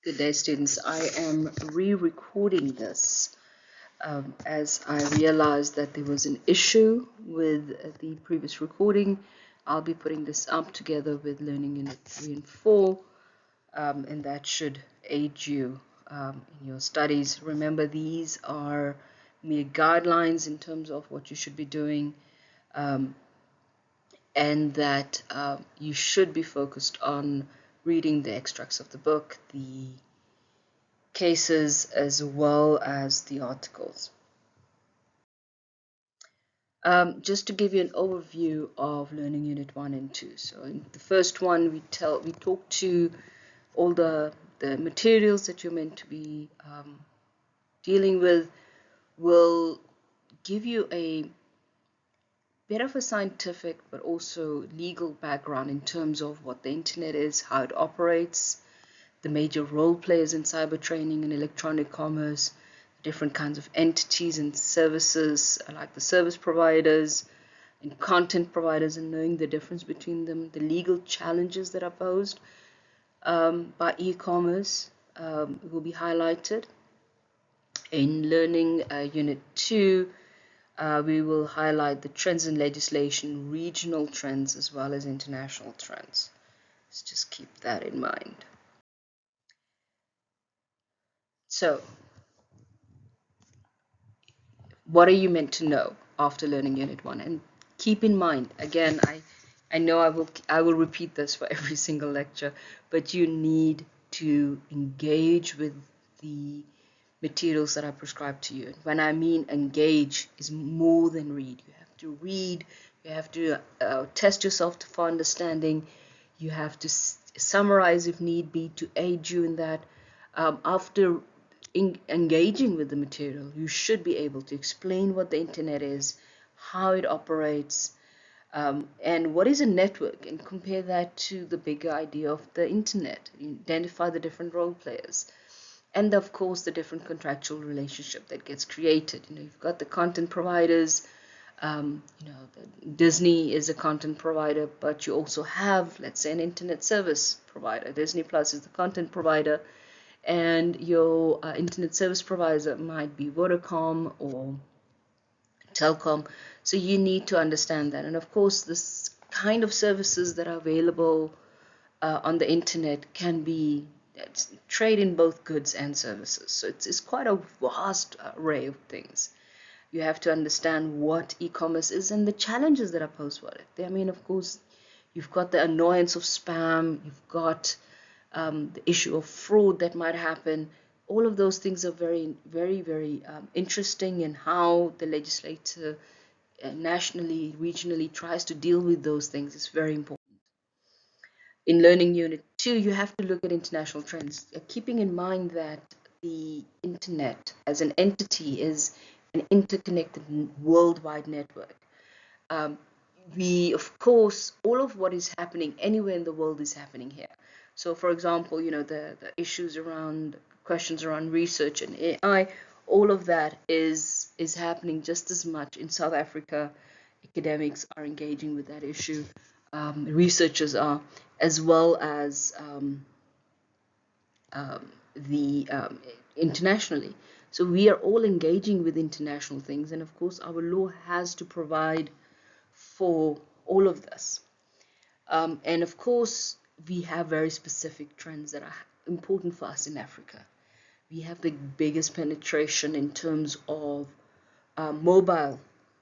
Good day, students. I am re-recording this as I realized that there was an issue with the previous recording. I'll be putting this up together with Learning Unit 3 and 4, and that should aid you in your studies. Remember, these are mere guidelines in terms of what you should be doing, and that you should be focused on reading the extracts of the book, the cases, as well as the articles. Just to give you an overview of Learning Unit 1 and 2. So in the first one, we talk to all the materials that you're meant to be dealing with. Will give you a bit of a scientific but also legal background in terms of what the internet is, how it operates, the major role players in cyber training and electronic commerce, different kinds of entities and services like the service providers and content providers, and knowing the difference between them, the legal challenges that are posed by e-commerce will be highlighted. In Learning Unit 2, we will highlight the trends in legislation, regional trends, as well as international trends. Let's just keep that in mind. So, what are you meant to know after learning Unit 1? And keep in mind, again, I know I will repeat this for every single lecture, but you need to engage with the materials that I prescribe to you. When I mean engage, is more than read. You have to read, you have to test yourself for understanding, you have to summarize if need be to aid you in that. After engaging with the material, you should be able to explain what the internet is, how it operates, and what is a network, and compare that to the bigger idea of the internet. You identify the different role players, and of course the different contractual relationship that gets created. You've got the content providers. Disney is a content provider, but you also have, let's say, an internet service provider. Disney Plus is the content provider, and your internet service provider might be Vodacom or Telcom. So you need to understand that. And of course, this kind of services that are available on the internet can be trade in both goods and services. So it's quite a vast array of things. You have to understand what e-commerce is and the challenges that are posed with it. I mean, of course, you've got the annoyance of spam, you've got the issue of fraud that might happen. All of those things are very, very, very interesting, in how the legislator nationally, regionally tries to deal with those things. It's very important. In Learning Unit 2, you have to look at international trends, keeping in mind that the internet as an entity is an interconnected worldwide network. Of course, all of what is happening anywhere in the world is happening here. So, for example, the issues around, questions around research and AI, all of that is happening just as much in South Africa. Academics are engaging with that issue. Researchers are, as well as internationally. So we are all engaging with international things, and of course our law has to provide for all of this. And of course we have very specific trends that are important for us in Africa. We have the biggest penetration in terms of mobile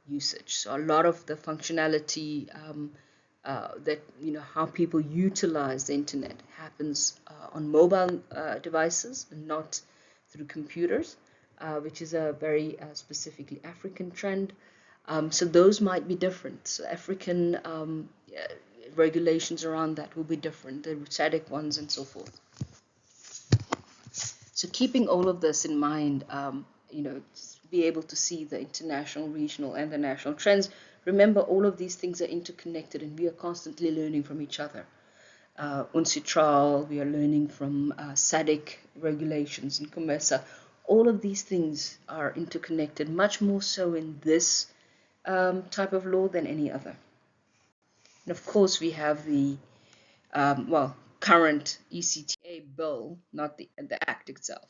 usage. So a lot of the functionality that how people utilize the internet happens on mobile devices and not through computers, which is a very specifically African trend. So those might be different. So African regulations around that will be different, the SADC ones and so forth. So keeping all of this in mind, be able to see the international, regional, and the national trends. Remember, all of these things are interconnected, and we are constantly learning from each other. UNCITRAL, we are learning from SADC regulations and COMESA. All of these things are interconnected, much more so in this type of law than any other. And of course, we have the current ECTA a bill, not the act itself.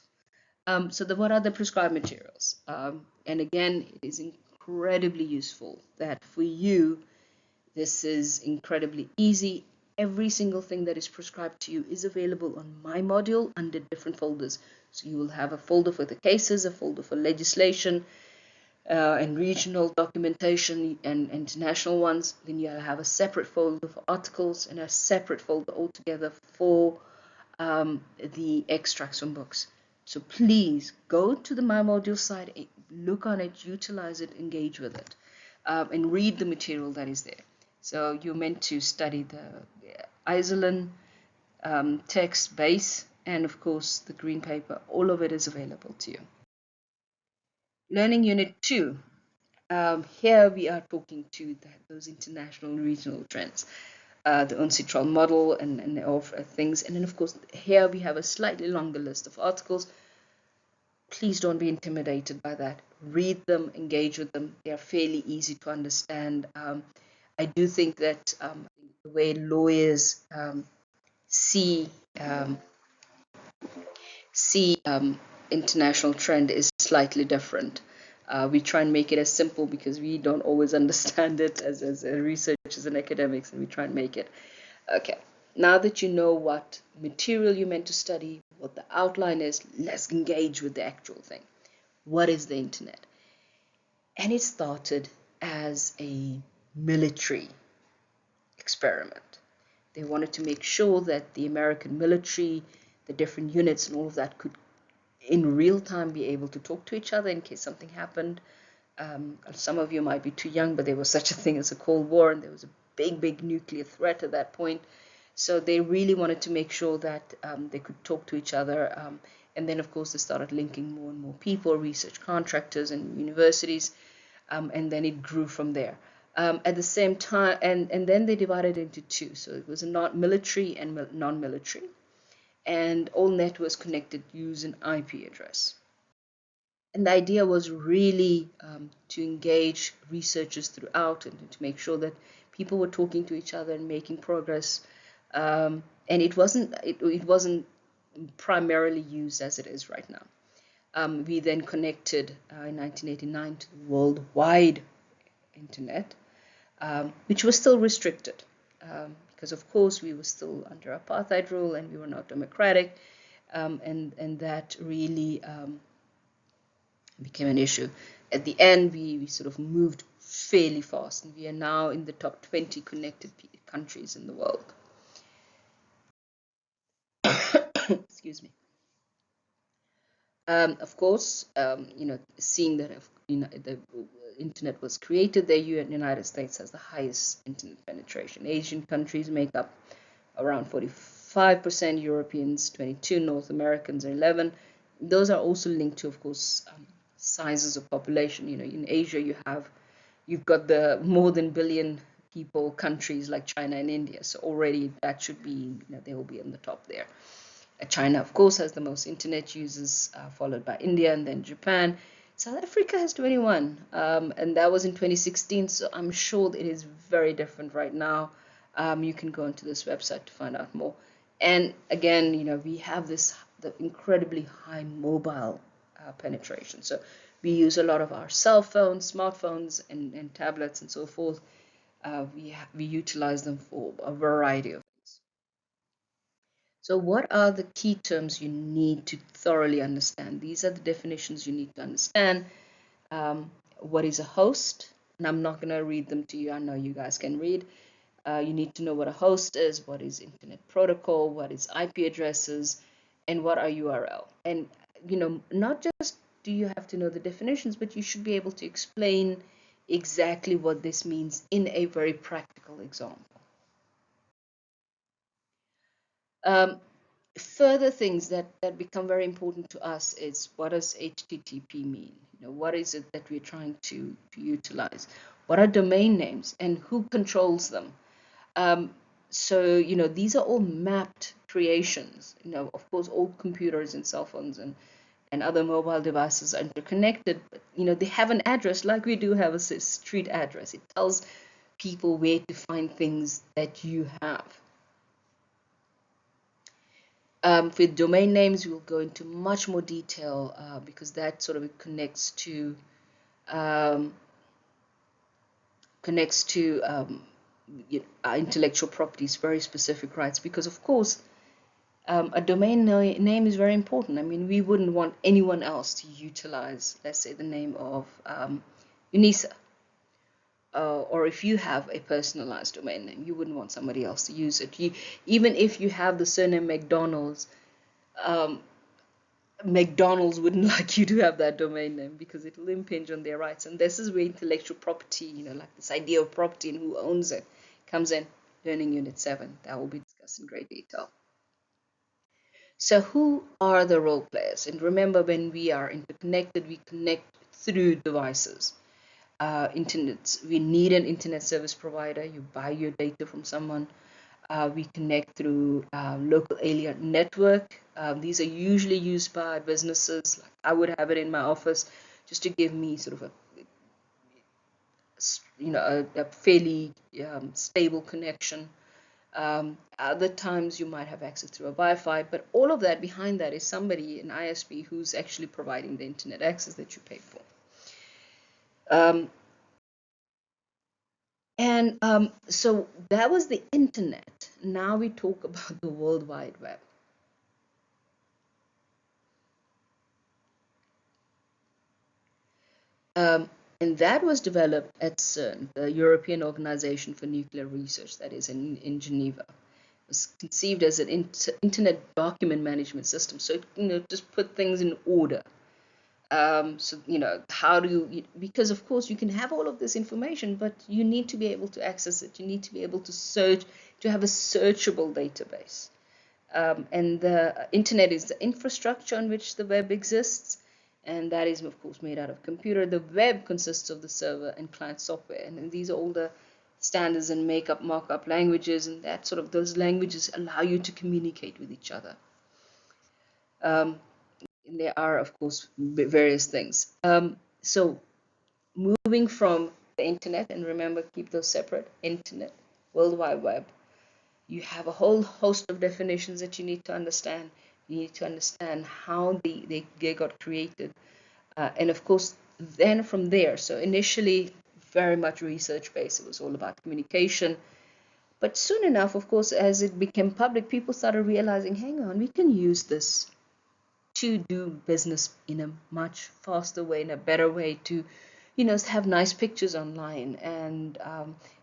What are the prescribed materials? And again, it is incredibly useful that for you, this is incredibly easy. Every single thing that is prescribed to you is available on my module under different folders. So you will have a folder for the cases, a folder for legislation, and regional documentation and international ones. Then you'll have a separate folder for articles and a separate folder altogether for the extracts from books. So please go to the My Module site, look on it, utilize it, engage with it, and read the material that is there. So you're meant to study the Iselin text base and of course the green paper. All of it is available to you. Learning Unit 2. Here we are talking to those international regional trends. The UNCITRAL model and of things. And then, of course, here we have a slightly longer list of articles. Please don't be intimidated by that. Read them, engage with them. They are fairly easy to understand. I do think that the way lawyers see international trend is slightly different. We try and make it as simple because we don't always understand it as researchers and academics, and we try and make it. Okay, now that you know what material you're meant to study, what the outline is, let's engage with the actual thing. What is the internet? And it started as a military experiment. They wanted to make sure that the American military, the different units and all of that could in real time be able to talk to each other in case something happened. Some of you might be too young, but there was such a thing as a Cold War, and there was a big nuclear threat at that point. So they really wanted to make sure that they could talk to each other. And then, of course, they started linking more and more people, research contractors and universities, and then it grew from there. At the same time, and then they divided into two. So it was not military and non-military. And all networks connected use an IP address. And the idea was really to engage researchers throughout and to make sure that people were talking to each other and making progress. And it wasn't primarily used as it is right now. We then connected in 1989 to the worldwide internet, which was still restricted. Because of course we were still under apartheid rule and we were not democratic, and that really became an issue. At the end, we sort of moved fairly fast, and we are now in the top 20 connected countries in the world. Excuse me. Of course, seeing that the internet was created, the United States has the highest internet penetration. Asian countries make up around 45%, Europeans 22%, North Americans are 11%. Those are also linked to, of course, sizes of population. In Asia you've got the more than billion people countries like China and India. So already that should be, they will be on the top there. China, of course, has the most internet users, followed by India and then Japan. South Africa has 21, and that was in 2016. So I'm sure that it is very different right now. You can go onto this website to find out more. And again, we have the incredibly high mobile penetration. So we use a lot of our cell phones, smartphones, and tablets and so forth. We utilize them for a variety of things. So what are the key terms you need to thoroughly understand? These are the definitions you need to understand. What is a host? And I'm not going to read them to you. I know you guys can read. You need to know what a host is, what is internet protocol, what is IP addresses, and what are URL. And, not just do you have to know the definitions, but you should be able to explain exactly what this means in a very practical example. Further things that become very important to us is, what does HTTP mean? What is it that we're trying to utilize? What are domain names and who controls them? So these are all mapped creations. Of course, all computers and cell phones and other mobile devices are interconnected, but they have an address like we do have a street address. It tells people where to find things that you have. For domain names, we'll go into much more detail because that sort of um, connects to our intellectual properties, very specific rights. Because of course, a domain name is very important. I mean, we wouldn't want anyone else to utilize, let's say, the name of UNISA. Or if you have a personalized domain name, you wouldn't want somebody else to use it. Even if you have the surname McDonald's, um, McDonald's wouldn't like you to have that domain name because it will impinge on their rights. And this is where intellectual property, like this idea of property and who owns it, comes in. Learning Unit 7. That will be discussed in great detail. So who are the role players? And remember, when we are interconnected, we connect through devices. Internet, we need an internet service provider. You buy your data from someone. We connect through local area network. These are usually used by businesses. Like I would have it in my office just to give me sort of a fairly stable connection. Other times you might have access through a Wi-Fi, but all of that behind that is somebody, an ISP, who's actually providing the internet access that you pay for. So that was the internet. Now we talk about the World Wide Web. And that was developed at CERN, the European Organization for Nuclear Research, that is in Geneva. It was conceived as an internet document management system. So, just put things in order. So, how do you, because of course you can have all of this information, but you need to be able to access it. You need to be able to search, to have a searchable database. And the internet is the infrastructure on which the web exists, and that is of course made out of computer. The web consists of the server and client software, and these are all the standards and markup languages, and that sort of, those languages allow you to communicate with each other. And there are of course various things. So moving from the internet, and remember, keep those separate: internet, World Wide Web. You have a whole host of definitions that you need to understand. You need to understand how they got created. And of course, then from there, so initially very much research-based. It was all about communication. But soon enough, of course, as it became public, people started realizing, hang on, we can use this to do business in a much faster way, in a better way, to, have nice pictures online and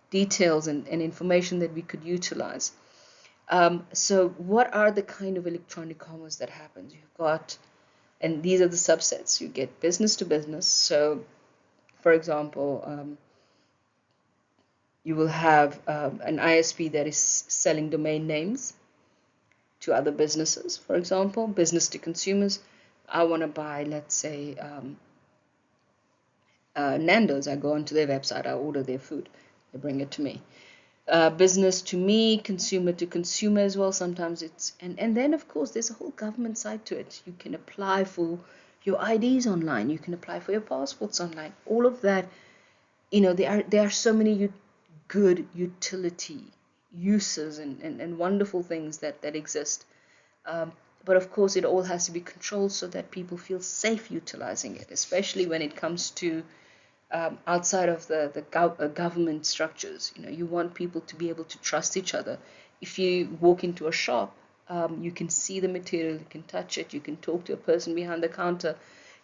details and information that we could utilize. So what are the kind of electronic commerce that happens? You've got, and these are the subsets. You get business to business. So, for example, you will have an ISP that is selling domain names to other businesses. For example, business to consumers. I want to buy, let's say, Nando's. I go onto their website, I order their food, they bring it to me. Business to me, consumer to consumer as well. Sometimes it's, and then of course there's a whole government side to it. You can apply for your IDs online. You can apply for your passports online. All of that, there are so many good utility uses and wonderful things that exist. But of course, it all has to be controlled so that people feel safe utilizing it, especially when it comes to outside of the government structures. You want people to be able to trust each other. If you walk into a shop, you can see the material, you can touch it, you can talk to a person behind the counter.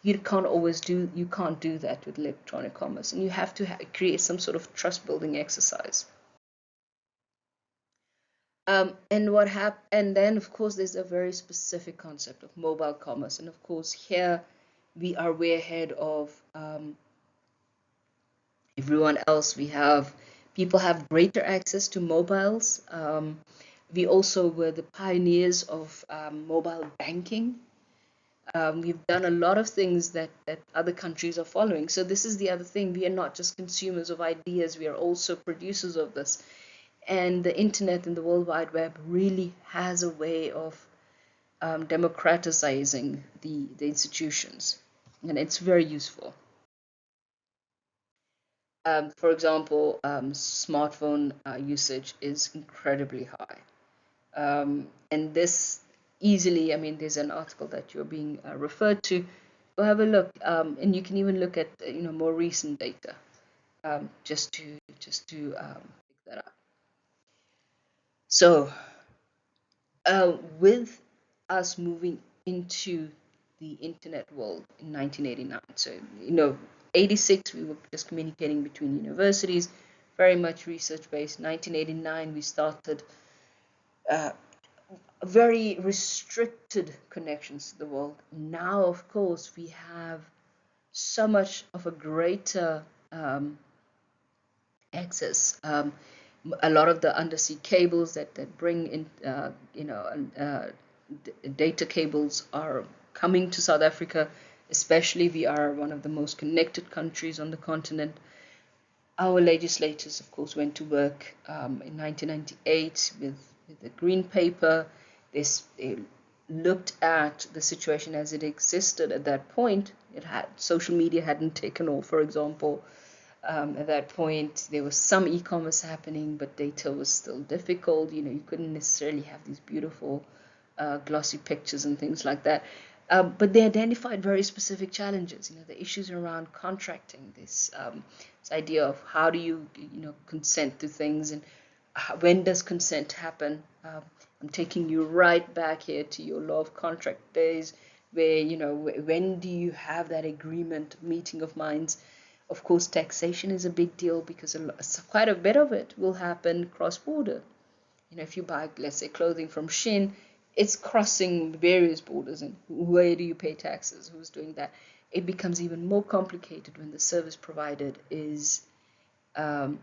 You can't do that with electronic commerce, and you have to create some sort of trust building exercise. And then of course there's a very specific concept of mobile commerce, and of course here we are way ahead of everyone else. People have greater access to mobiles. We also were the pioneers of mobile banking. We've done a lot of things that other countries are following. So this is the other thing. We are not just consumers of ideas, we are also producers of this. And the internet and the World Wide Web really has a way of democratizing the institutions. And it's very useful. For example, smartphone usage is incredibly high. And this easily. I mean, there's an article that you're being referred to. Go have a look, and you can even look at more recent data, just to pick that up. So, with us moving into the internet world in 1989, so 86 we were just communicating between universities, very much research based. 1989 we started very restricted connections to the world. Now, of course, we have so much of a greater access. A lot of the undersea cables that bring in, data cables are coming to South Africa, especially we are one of the most connected countries on the continent. Our legislators, of course, went to work in 1998 with the Green Paper. They looked at the situation as it existed at that point. Social media hadn't taken off, for example. At that point, there was some e-commerce happening, but data was still difficult. You couldn't necessarily have these beautiful glossy pictures and things like that. But they identified very specific challenges. The issues around contracting, this idea of how do you consent to things, and when does consent happen. I'm taking you right back here to your law of contract days, where when do you have that agreement, meeting of minds. Of course, taxation is a big deal because quite a bit of it will happen cross-border. If you buy, let's say, clothing from Shein, it's crossing various borders, and where do you pay taxes? Who's doing that? It becomes even more complicated when the service provided it's a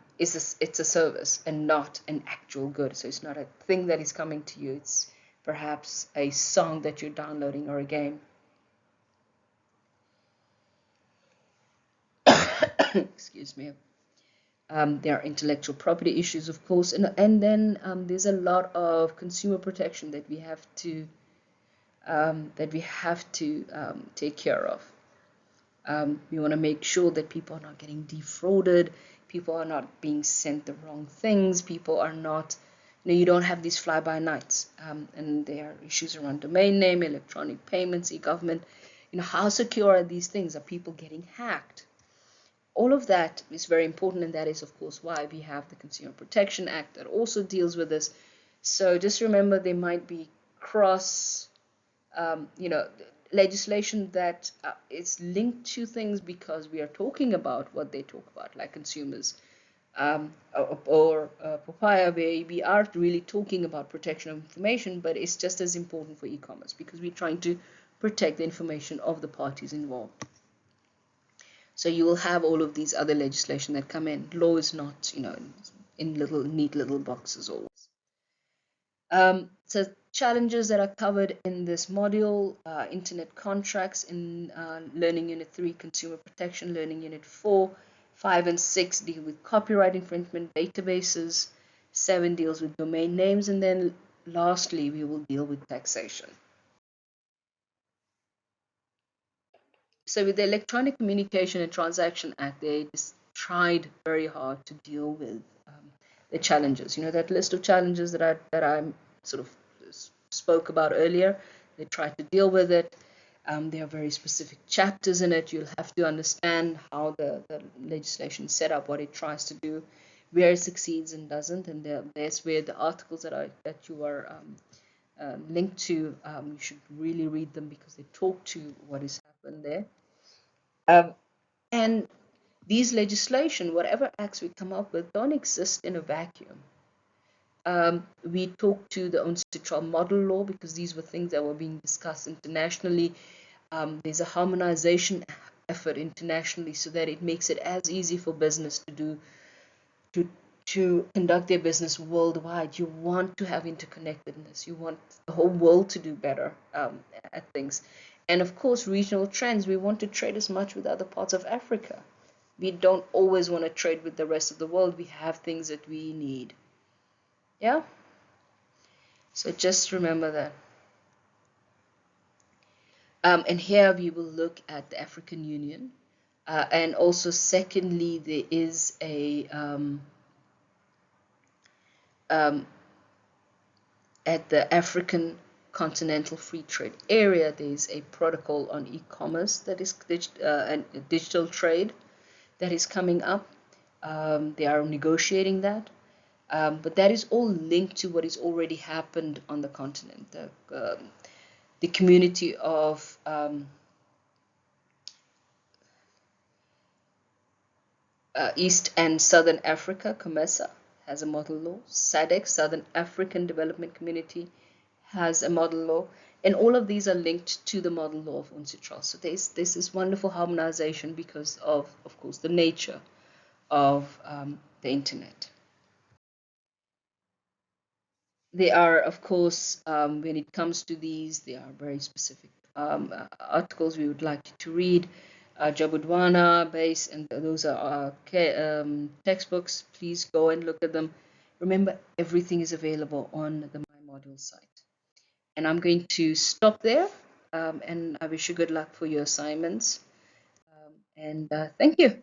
service and not an actual good. So it's not a thing that is coming to you. It's perhaps a song that you're downloading or a game. Excuse me. There are intellectual property issues, of course, and then there's a lot of consumer protection that we have to take care of. We want to make sure that people are not getting defrauded, people are not being sent the wrong things, people are not, you don't have these fly-by-nights, and there are issues around domain name, electronic payments, e-government. How secure are these things? Are people getting hacked? All of that is very important, and that is, of course, why we have the Consumer Protection Act that also deals with this. So just remember, there might be cross, legislation that is linked to things because we are talking about what they talk about, like consumers, or Papaya, where we are really talking about protection of information, but it's just as important for e-commerce because we're trying to protect the information of the parties involved. So you will have all of these other legislation that come in. Law is not, in neat little boxes always. So challenges that are covered in this module, internet contracts in Learning Unit 3, Consumer Protection, Learning Unit 4, 5 and 6 deal with copyright infringement, databases, 7 deals with domain names, and then lastly, we will deal with taxation. So with the Electronic Communication and Transaction Act, they just tried very hard to deal with the challenges. That list of challenges that I sort of spoke about earlier. They tried to deal with it. There are very specific chapters in it. You'll have to understand how the legislation is set up, what it tries to do, where it succeeds and doesn't, and there's where the articles that you are linked to, you should really read them because they talk to what has happened there. And these legislation, whatever acts we come up with, don't exist in a vacuum. We talked to the UNCITRAL model law because these were things that were being discussed internationally. There's a harmonization effort internationally so that it makes it as easy for business to conduct their business worldwide. You want to have interconnectedness. You want the whole world to do better at things. And of course, regional trends. We want to trade as much with other parts of Africa. We don't always want to trade with the rest of the world. We have things that we need. Yeah? So just remember that. And here we will look at the African Union. And also, secondly, there is a at the African continental free trade area. There's a protocol on e-commerce that is and digital trade that is coming up. They are negotiating that. But that is all linked to what has already happened on the continent. The community of East and Southern Africa, COMESA, has a model law. SADC, Southern African Development Community, has a model law. And all of these are linked to the model law of UNCITRAL. So there's this wonderful harmonization because of course, the nature of the internet. They are, of course, when it comes to these, they are very specific articles we would like you to read. Jabudwana base, and those are textbooks. Please go and look at them. Remember, everything is available on the My Module site. And I'm going to stop there, and I wish you good luck for your assignments. And thank you.